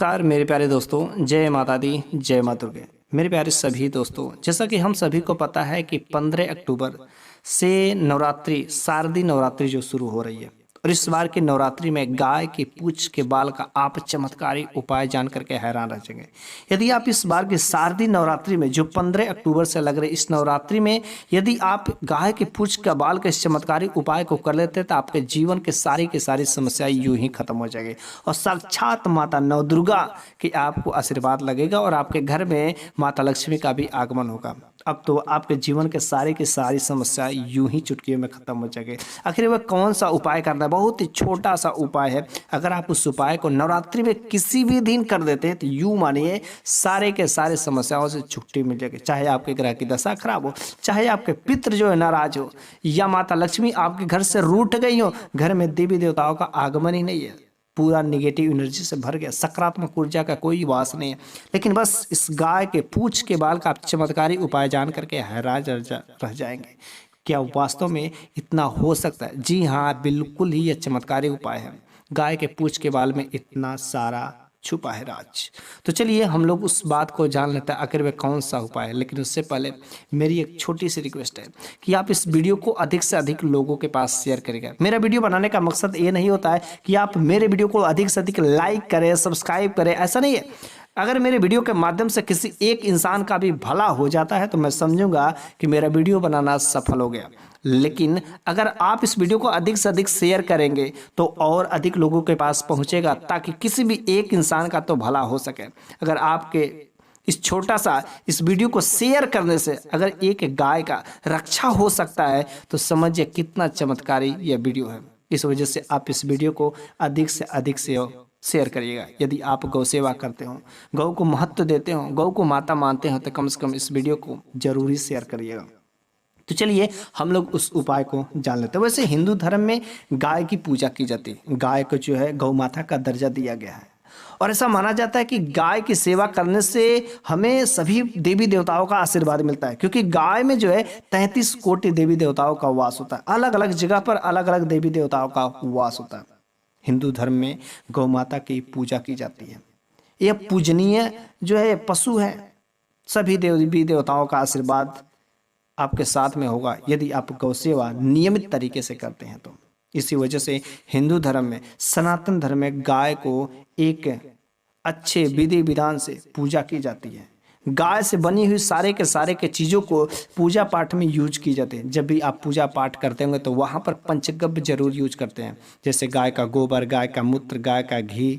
नमस्कार मेरे प्यारे दोस्तों, जय माता दी, जय माँ दुर्गे। मेरे प्यारे सभी दोस्तों, जैसा कि हम सभी को पता है कि 15 अक्टूबर से नवरात्रि, शारदीय नवरात्रि जो शुरू हो रही है, और इस बार की नवरात्रि में गाय की पूंछ के बाल का आप चमत्कारी उपाय जान करके हैरान रह जाएंगे। यदि आप इस बार की शारदीय नवरात्रि में जो 15 अक्टूबर से लग रही इस नवरात्रि में यदि आप गाय की पूंछ का बाल के इस चमत्कारी उपाय को कर लेते हैं तो आपके जीवन के की सारी समस्याएं यूं ही खत्म हो जाएगी और साक्षात माता नव दुर्गा की आपको आशीर्वाद लगेगा और आपके घर में माता लक्ष्मी का भी आगमन होगा। अब तो आपके जीवन के की सारी समस्याएं यूं ही चुटकियों में खत्म हो जाएगी। आखिर वह कौन सा उपाय करना है? बहुत ही छोटा सा उपाय है। अगर आप उस उपाय को नवरात्रि में किसी भी दिन कर देते हैं तो यूं मानिए सारे के सारे समस्याओं से छुट्टी मिल जाएगी। चाहे आपके ग्रह की दशा खराब हो, चाहे आपके पितृ जो है नाराज हो, या माता लक्ष्मी आपके घर से रूठ गई हो, घर में देवी देवताओं का आगमन ही नहीं है, पूरा निगेटिव एनर्जी से भर गया, सकारात्मक ऊर्जा का कोई वास नहीं है। लेकिन बस इस गाय के पूंछ के बाल का आप चमत्कारी उपाय जान करके हैरान रह जाएंगे। क्या वास्तव में इतना हो सकता है? जी हाँ, बिल्कुल ही यह चमत्कारी उपाय है। गाय के पूंछ के बाल में इतना सारा छुपा है राज। तो चलिए हम लोग उस बात को जान लेते हैं आखिर वह कौन सा उपाय है। लेकिन उससे पहले मेरी एक छोटी सी रिक्वेस्ट है कि आप इस वीडियो को अधिक से अधिक लोगों के पास शेयर करेंगे। मेरा वीडियो बनाने का मकसद ये नहीं होता है कि आप मेरे वीडियो को अधिक से अधिक लाइक करें, सब्सक्राइब करें, ऐसा नहीं है। अगर मेरे वीडियो के माध्यम से किसी एक इंसान का भी भला हो जाता है तो मैं समझूंगा कि मेरा वीडियो बनाना सफल हो गया। लेकिन अगर आप इस वीडियो को अधिक से अधिक शेयर करेंगे तो और अधिक लोगों के पास पहुंचेगा, ताकि किसी भी एक इंसान का तो भला हो सके। अगर आपके इस छोटा सा इस वीडियो को शेयर करने से अगर एक गाय का रक्षा हो सकता है तो समझिए कितना चमत्कारी यह वीडियो है। इस वजह से आप इस वीडियो को अधिक से अधिक शेयर करिएगा। यदि आप गौ सेवा करते हो, गौ को महत्व देते हो, गौ को माता मानते हो, तो कम से कम इस वीडियो को जरूरी शेयर करिएगा। तो चलिए हम लोग उस उपाय को जान लेते हैं। वैसे हिंदू धर्म में गाय की पूजा की जाती है। गाय को जो है गौ माता का दर्जा दिया गया है और ऐसा माना जाता है कि गाय की सेवा करने से हमें सभी देवी देवताओं का आशीर्वाद मिलता है, क्योंकि गाय में जो है 33 कोटि देवी देवताओं का वास होता है। अलग अलग जगह पर अलग अलग देवी देवताओं का वास होता है। हिंदू धर्म में गौ माता की पूजा की जाती है। यह पूजनीय जो है पशु है। सभी देवी देवताओं का आशीर्वाद आपके साथ में होगा यदि आप गौ सेवा नियमित तरीके से करते हैं तो। इसी वजह से हिंदू धर्म में, सनातन धर्म में गाय को एक अच्छे विधि विधान से पूजा की जाती है। गाय से बनी हुई सारे के चीज़ों को पूजा पाठ में यूज की जाती है। जब भी आप पूजा पाठ करते होंगे तो वहाँ पर पंचगव्य जरूर यूज करते हैं, जैसे गाय का गोबर, गाय का मूत्र, गाय का घी,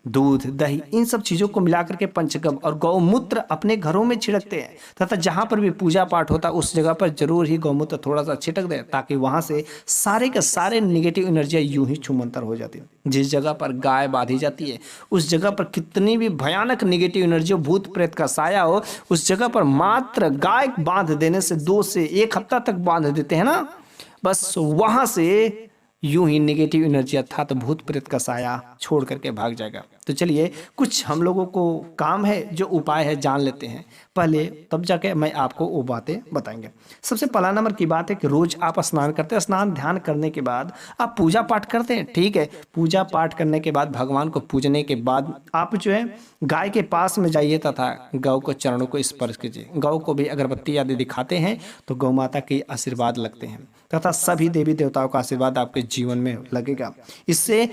दूध, दही, इन सब चीज़ों को मिलाकर के पंचगव्य और गौमूत्र अपने घरों में छिड़कते हैं तथा जहाँ पर भी पूजा पाठ होता है उस जगह पर जरूर ही गौमूत्र थोड़ा सा छिटक दें, ताकि वहाँ से सारे के सारे निगेटिव एनर्जी यूं ही छूमंतर हो जाती है। जिस जगह पर गाय बांधी जाती है उस जगह पर कितनी भी भयानक निगेटिव एनर्जी, भूत प्रेत का साया हो, उस जगह पर मात्र गाय बांध देने से 2 से 1 हफ्ता तक बांध देते हैं ना, बस वहाँ से यूं ही निगेटिव एनर्जी अर्थात भूत प्रेत का साया छोड़ करके भाग जाएगा। तो चलिए कुछ हम लोगों को काम है, जो उपाय है जान लेते हैं पहले, तब जाके मैं आपको वो बातें बताएंगे। सबसे पहला नंबर की बात है कि रोज आप स्नान करते हैं। स्नान ध्यान करने के बाद आप पूजा पाठ करते हैं, ठीक है। पूजा पाठ करने के बाद, भगवान को पूजने के बाद आप जो है गाय के पास में जाइए तथा गौ को चरणों को स्पर्श कीजिए। गौ को भी अगरबत्ती आदि दिखाते हैं तो गौ माता के आशीर्वाद लगते हैं तथा सभी देवी देवताओं का आशीर्वाद आपके जीवन में लगेगा। इससे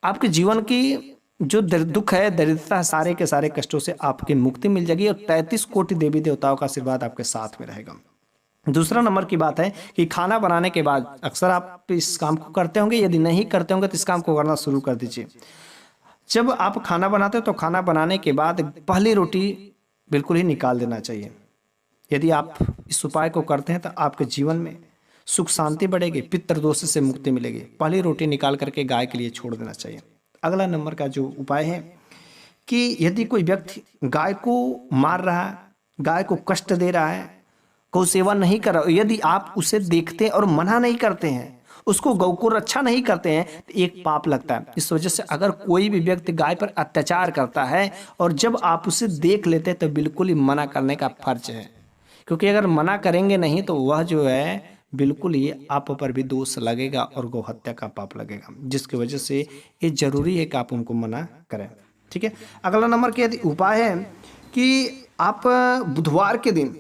आपके जीवन की जो दुख है, दरिद्रता है, सारे के सारे कष्टों से आपकी मुक्ति मिल जाएगी और 33 कोटि देवी देवताओं का आशीर्वाद आपके साथ में रहेगा। दूसरा नंबर की बात है कि खाना बनाने के बाद, अक्सर आप इस काम को करते होंगे, यदि नहीं करते होंगे तो इस काम को करना शुरू कर दीजिए। जब आप खाना बनाते हो तो खाना बनाने के बाद पहली रोटी बिल्कुल ही निकाल देना चाहिए। यदि आप इस उपाय को करते हैं तो आपके जीवन में सुख शांति बढ़ेगी, पितृदोष से मुक्ति मिलेगी। पहली रोटी निकाल करके गाय के लिए छोड़ देना चाहिए। अगला नंबर का जो उपाय है कि यदि कोई व्यक्ति गाय को मार रहा है, गाय को कष्ट दे रहा है, गौ सेवा नहीं कर रहा, यदि आप उसे देखते हैं और मना नहीं करते हैं, उसको गौ को रक्षा नहीं करते हैं, तो एक पाप लगता है। इस वजह से अगर कोई भी व्यक्ति गाय पर अत्याचार करता है और जब आप उसे देख लेते हैं तो बिल्कुल ही मना करने का फर्ज है, क्योंकि अगर मना करेंगे नहीं तो वह जो है बिल्कुल ही आप पर भी दोष लगेगा और गौ हत्या का पाप लगेगा, जिसकी वजह से ये जरूरी है कि आप उनको मना करें। ठीक है। अगला नंबर के यदि उपाय है कि आप बुधवार के दिन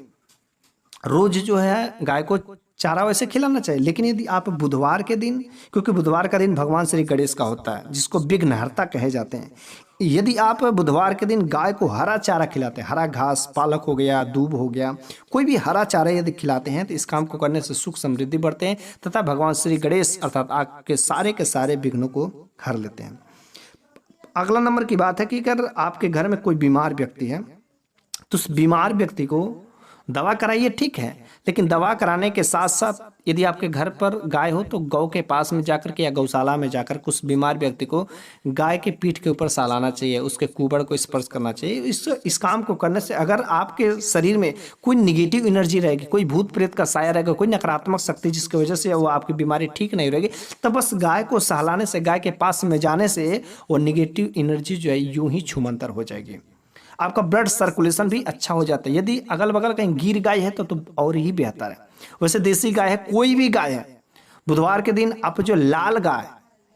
रोज जो है गाय को चारा वैसे खिलाना चाहिए, लेकिन यदि आप बुधवार के दिन, क्योंकि बुधवार का दिन भगवान श्री गणेश का होता है जिसको विघ्नहर्ता कहे जाते हैं, यदि आप बुधवार के दिन गाय को हरा चारा खिलाते हैं, हरा घास, पालक हो गया, दूब हो गया, कोई भी हरा चारा यदि खिलाते हैं तो इस काम को करने से सुख समृद्धि बढ़ते हैं तथा भगवान श्री गणेश अर्थात आपके सारे के सारे विघ्नों को हर लेते हैं। अगला नंबर की बात है कि अगर आपके घर में कोई बीमार व्यक्ति है तो उस बीमार व्यक्ति को दवा कराइए, ठीक है, लेकिन दवा कराने के साथ साथ यदि आपके घर पर गाय हो तो गौ के पास में जाकर के या गौशाला में जाकर उस बीमार व्यक्ति को गाय के पीठ के ऊपर सालाना चाहिए, उसके कुबड़ को स्पर्श करना चाहिए। इस काम को करने से अगर आपके शरीर में कोई निगेटिव एनर्जी रहेगी, कोई भूत प्रेत का साया रहेगा, कोई नकारात्मक शक्ति जिसकी वजह से वो आपकी बीमारी ठीक नहीं रहेगी, तो बस गाय को सहलाने से, गाय के पास में जाने से वो निगेटिव एनर्जी जो है यूं ही छूमंतर हो जाएगी। आपका ब्लड सर्कुलेशन भी अच्छा हो जाता है। यदि अगल बगल कहीं गिर गाय है तो और ही बेहतर है। वैसे देसी गाय है, कोई भी गाय है, बुधवार के दिन आप जो लाल गाय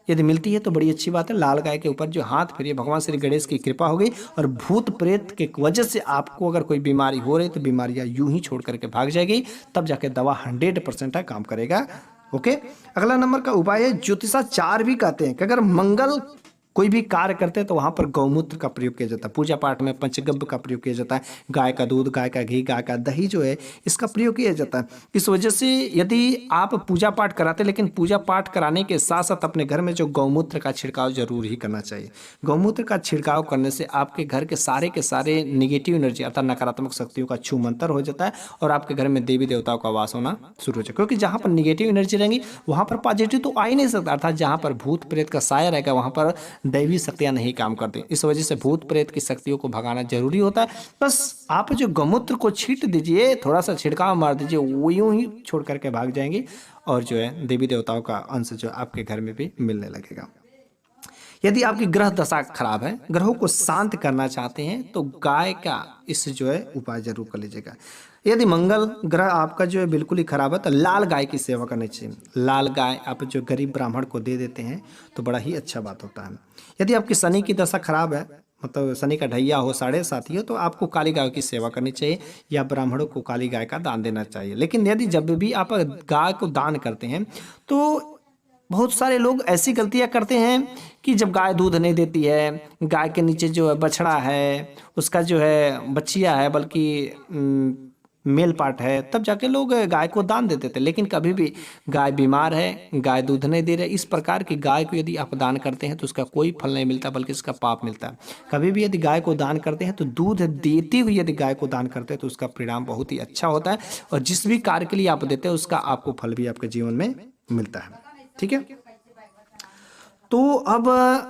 यदि मिलती है तो बड़ी अच्छी बात है। लाल गाय के ऊपर जो हाथ फेरिए, भगवान श्री गणेश की कृपा हो गई और भूत प्रेत के वजह से आपको अगर कोई बीमारी हो रही तो बीमारियां यूं ही छोड़ करके भाग जाएगी, तब जाके दवा 100% काम करेगा। ओके। अगला नंबर का उपाय है ज्योतिषाचार भी कहते हैं कि अगर मंगल कोई भी कार्य करते हैं तो वहाँ पर गौमूत्र का प्रयोग किया जाता है। पूजा पाठ में पंचगव्य का प्रयोग किया जाता है, गाय का दूध, गाय का घी, गाय का दही जो है इसका प्रयोग किया जाता है। इस वजह से यदि आप पूजा पाठ कराते हैं, लेकिन पूजा पाठ कराने के साथ साथ अपने घर में जो गौमूत्र का छिड़काव जरूर ही करना चाहिए। गौमूत्र का छिड़काव करने से आपके घर के सारे निगेटिव एनर्जी अर्थात नकारात्मक शक्तियों का छूमंतर हो जाता है और आपके घर में देवी देवताओं का वास होना शुरू हो जाए, क्योंकि जहाँ पर निगेटिव एनर्जी रहेंगी वहाँ पर पॉजिटिव तो आ ही नहीं सकता। अर्थात जहाँ पर भूत प्रेत का साया रहेगा वहाँ पर दैवी शक्तियां नहीं काम करती। इस वजह से भूत प्रेत की शक्तियों को भगाना जरूरी होता है। बस आप जो गौमूत्र को छींट दीजिए, थोड़ा सा छिड़काव मार दीजिए, वो यूं ही छोड़ करके भाग जाएंगे और जो है देवी देवताओं का अंश जो आपके घर में भी मिलने लगेगा। यदि आपकी ग्रह दशा खराब है, ग्रहों को शांत करना चाहते हैं तो गाय का इस जो है उपाय जरूर कर लीजिएगा। यदि मंगल ग्रह आपका जो है बिल्कुल ही खराब है तो लाल गाय की सेवा करनी चाहिए। लाल गाय आप जो गरीब ब्राह्मण को दे देते हैं तो बड़ा ही अच्छा बात होता है। यदि आपकी शनि की दशा खराब है, मतलब शनि का ढैया हो, 7.5 हो, तो आपको काली गाय की सेवा करनी चाहिए या ब्राह्मणों को काली गाय का दान देना चाहिए। लेकिन यदि जब भी आप गाय को दान करते हैं तो बहुत सारे लोग ऐसी गलतियां करते हैं कि जब गाय दूध नहीं देती है, गाय के नीचे जो है बछड़ा है, उसका जो है बच्चिया है, बल्कि मेल पार्ट है, तब जाके लोग गाय को दान देते थे। लेकिन कभी भी गाय बीमार है, गाय दूध नहीं दे रहे, इस प्रकार की गाय को यदि आप दान करते हैं तो उसका कोई फल नहीं मिलता बल्कि इसका पाप मिलता है। कभी भी यदि गाय को दान करते हैं तो दूध देती हुई यदि गाय को दान करते हैं तो उसका परिणाम बहुत ही अच्छा होता है और जिस भी कार्य के लिए आप देते हैं उसका आपको फल भी आपके जीवन में मिलता है। ठीक है। तो अब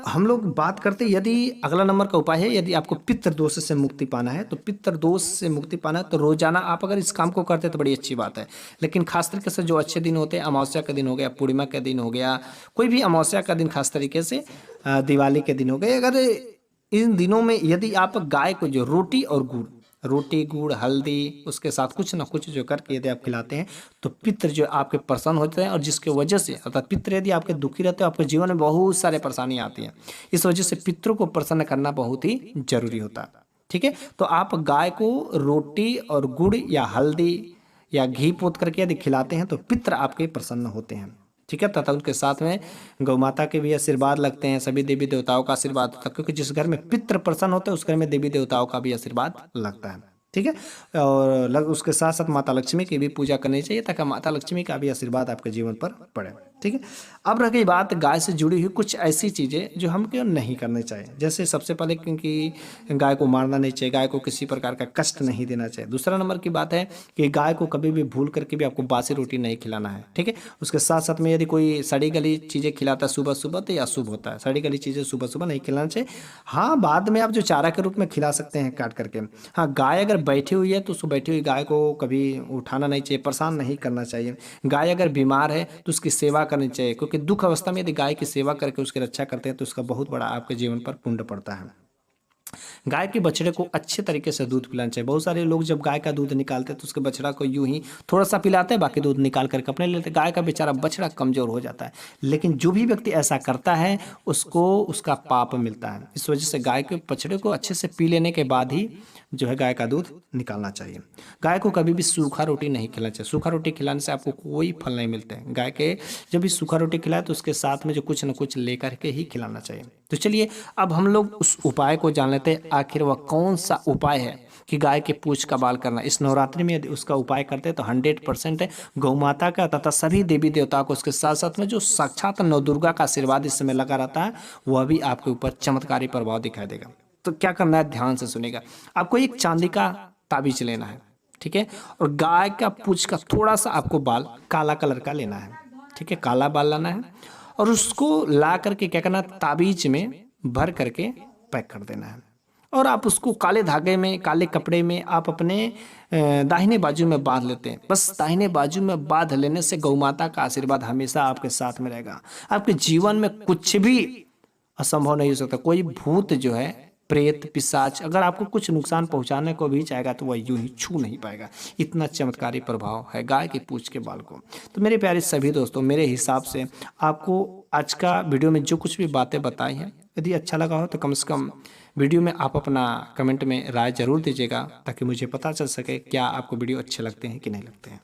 हम लोग बात करते हैं, यदि अगला नंबर का उपाय है, यदि आपको पितृ दोष से मुक्ति पाना है तो पितृ दोष से मुक्ति पाना है तो रोजाना आप अगर इस काम को करते हैं तो बड़ी अच्छी बात है। लेकिन खास तरीके से जो अच्छे दिन होते हैं, अमावस्या का दिन हो गया, पूर्णिमा का दिन हो गया, कोई भी अमावस्या का दिन, खास तरीके से दिवाली के दिन हो गए, अगर इन दिनों में यदि आप गाय को जो रोटी गुड़ हल्दी उसके साथ कुछ ना कुछ जो करके यदि आप खिलाते हैं तो पितृ जो आपके प्रसन्न होते हैं और जिसके वजह से अर्थात पितृ यदि आपके दुखी रहते हैं आपके जीवन में बहुत सारे परेशानियां आती हैं। इस वजह से पितरों को प्रसन्न करना बहुत ही जरूरी होता है। ठीक है। तो आप गाय को रोटी और गुड़ या हल्दी या घी पोत करके यदि खिलाते हैं तो पितृ आपके प्रसन्न होते हैं। ठीक है। तथा उनके साथ में गौ माता के भी आशीर्वाद लगते हैं, सभी देवी देवताओं का आशीर्वाद होता है, क्योंकि जिस घर में पितृ प्रसन्न होता है उस घर में देवी देवताओं का भी आशीर्वाद लगता है। ठीक है। और उसके साथ साथ माता लक्ष्मी की भी पूजा करनी चाहिए ताकि माता लक्ष्मी का भी आशीर्वाद आपके जीवन पर पड़े। ठीक है। अब रह गई बात गाय से जुड़ी हुई कुछ ऐसी चीज़ें जो हम क्यों नहीं करनी चाहिए। जैसे सबसे पहले क्योंकि गाय को मारना नहीं चाहिए, गाय को किसी प्रकार का कष्ट नहीं देना चाहिए। दूसरा नंबर की बात है कि गाय को कभी भी भूल करके भी आपको बासी रोटी नहीं खिलाना है। ठीक है। उसके साथ साथ में यदि कोई सड़ी गली चीज़ें खिलाता है सुबह सुबह तो यह अशुभ होता है। सड़ी गली चीज़ें सुबह सुबह नहीं खिलाना चाहिए। हाँ, बाद में आप जो चारा के रूप में खिला सकते हैं काट करके। हाँ, गाय अगर बैठी हुई है तो उस बैठी हुई गाय को कभी उठाना नहीं चाहिए, परेशान नहीं करना चाहिए। गाय अगर बीमार है तो उसकी सेवा करनी चाहिए, क्योंकि दुख अवस्था में यदि गाय की सेवा करके उसकी रक्षा करते हैं तो उसका बहुत बड़ा आपके जीवन पर पुण्य पड़ता है। गाय के बछड़े को अच्छे तरीके से दूध पिलाना चाहिए। बहुत सारे लोग जब गाय का दूध निकालते हैं तो उसके बछड़ा को यूं ही थोड़ा सा पिलाते हैं, बाकी दूध निकाल करके अपने लेते हैं। गाय का बेचारा बछड़ा कमजोर हो जाता है। लेकिन जो भी व्यक्ति ऐसा करता है उसको उसका पाप मिलता है। इस वजह से गाय के बछड़े को अच्छे से पी लेने के बाद ही जो है गाय का दूध निकालना चाहिए। गाय को कभी भी सूखा रोटी नहीं खिलाना चाहिए। सूखा रोटी खिलाने से आपको कोई फल नहीं मिलते हैं। गाय के जब भी सूखा रोटी खिलाए तो उसके साथ में जो कुछ न कुछ लेकर के ही खिलाना चाहिए। तो चलिए अब हम लोग उस उपाय को जान लेते हैं, आखिर वह कौन सा उपाय है कि गाय के पूंछ का बाल करना। इस नवरात्रि में यदि उसका उपाय करते हैं तो 100% गौ माता का तथा सभी देवी देवता को, उसके साथ साथ में जो साक्षात नव दुर्गा का आशीर्वाद इस समय लगा रहता है, वह भी आपके ऊपर चमत्कारी प्रभाव दिखाई देगा। तो क्या करना है, ध्यान से सुनेगा। आपको एक चांदी का ताबीज लेना है, ठीक है, और गाय का पूंछ का थोड़ा सा आपको बाल काला कलर का लेना है, ठीक है, काला बाल लाना है और उसको ला करके क्या करना है, ताबीज में भर करके पैक कर देना है। और आप उसको काले धागे में, काले कपड़े में आप अपने दाहिने बाजू में बांध लेते हैं। बस दाहिने बाजू में बांध लेने से गौ माता का आशीर्वाद हमेशा आपके साथ में रहेगा। आपके जीवन में कुछ भी असंभव नहीं हो सकता। कोई भूत जो है, प्रेत पिशाच अगर आपको कुछ नुकसान पहुंचाने को भी चाहेगा तो वह यूं ही छू नहीं पाएगा। इतना चमत्कारी प्रभाव है गाय के पूंछ के बाल को। तो मेरे प्यारे सभी दोस्तों, मेरे हिसाब से आपको आज का वीडियो में जो कुछ भी बातें बताई हैं, यदि अच्छा लगा हो तो कम से कम वीडियो में आप अपना कमेंट में राय जरूर दीजिएगा, ताकि मुझे पता चल सके क्या आपको वीडियो अच्छे लगते हैं कि नहीं लगते हैं।